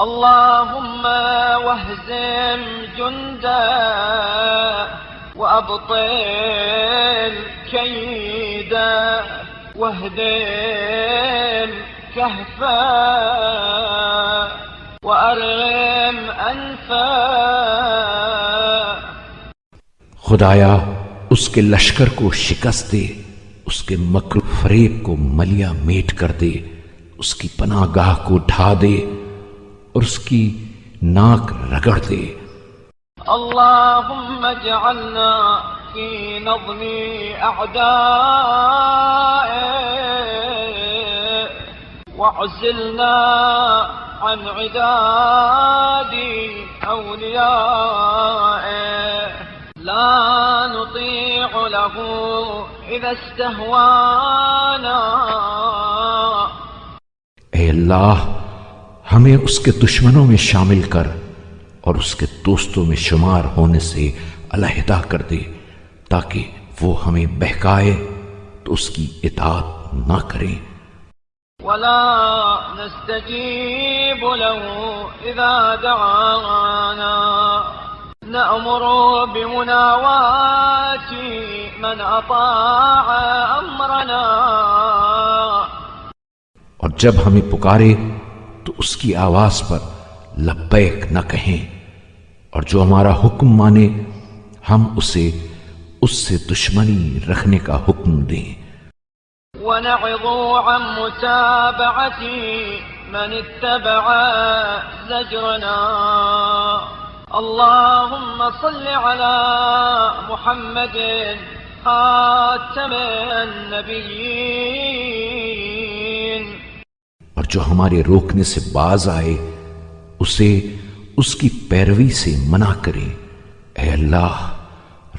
اللهم واهزم جندا وأبطل كيدا واهدم كهفا وأرغم أنفا. خدایا اس کے لشکر کو شکست دے، اس کے مکر فریب کو ملیا میٹ کر دے، اس کی پناہ گاہ کو ڈھا دے اور اس کی ناک رگڑ دے. اللهم اجعلنا في نظم أعدائك واعزلنا عن عداد أوليائك لا نطيع له إذا استهوانا. اے اللہ، ہمیں اس کے دشمنوں میں شامل کر اور اس کے دوستوں میں شمار ہونے سے علیحدہ کر دے، تاکہ وہ ہمیں بہکائے تو اس کی اطاعت نہ کریں. ولا نستجيب له إذا دعانا نأمر بمناواة من أطاع أمرنا. اور جب ہمیں پکارے تو اس کی آواز پر لبیک نہ کہیں، اور جو ہمارا حکم مانے ہم اسے اس سے دشمنی رکھنے کا حکم دیں. ونعظ عن متابعة من اتبع زجرنا. اللهم صل على محمد خاتم النبيين. اور جو ہمارے روکنے سے باز آئے اسے اس کی پیروی سے منع کرے. اے اللہ،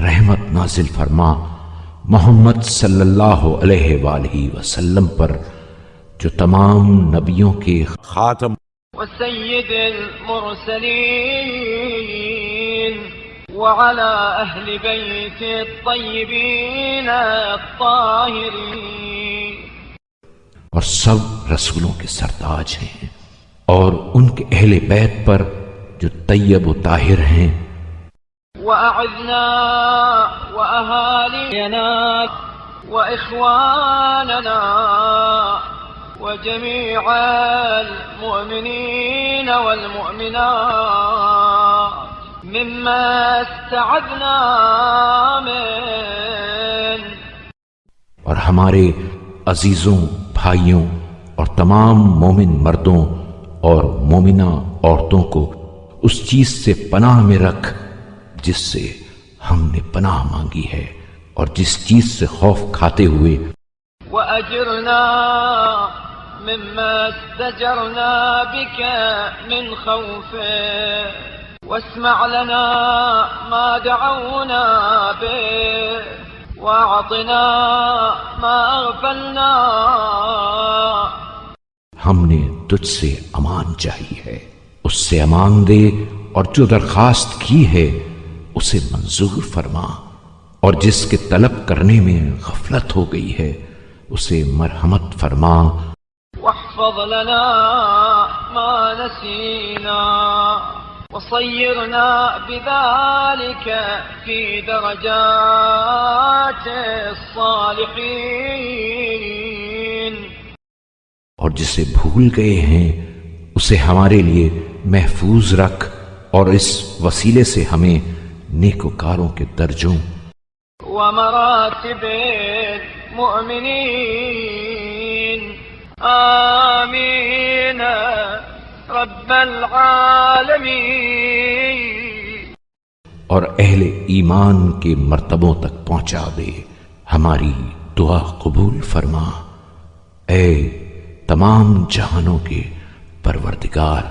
رحمت نازل فرما محمد صلی اللہ علیہ وآلہ وسلم پر جو تمام نبیوں کے خاتم وسيد المرسلين وعلى أهل بيت الطيبين الطاهرين. اور سب رسولوں کے سرتاج ہیں، اور ان کے اہل بیت پر جو طیب و طاہر ہیں. وأعذنا وأهالينا وإخواننا وجميع المؤمنين والمؤمنات مما استعذنا من. اور ہمارے عزیزوں، بھائیوں اور تمام مومن مردوں اور مومنہ عورتوں کو اس چیز سے پناہ میں رکھ جس سے ہم نے پناہ مانگی ہے، اور جس چیز سے خوف کھاتے ہوئے وأجرنا مما استجرنا بك من خوفه واسمع لنا ما دعونا به واعطنا ما اغفلنا. ہم نے تجھ سے امان چاہی ہے، اس سے امان دے، اور جو درخواست کی ہے اسے منظور فرما، اور جس کے طلب کرنے میں غفلت ہو گئی ہے اسے مرحمت فرما. واحفظ لنا ما نسينا وصيرنا بذلك في درجات الصالحين. اور جسے بھول گئے ہیں اسے ہمارے لیے محفوظ رکھ، اور اس وسیلے سے ہمیں نیکوکاروں کے درجوں ومراتب المؤمنين. آمين رب العالمين. اور اہل ایمان کے مرتبوں تک پہنچا دے. ہماری دعا قبول فرما، اے تمام جہانوں کے پروردگار.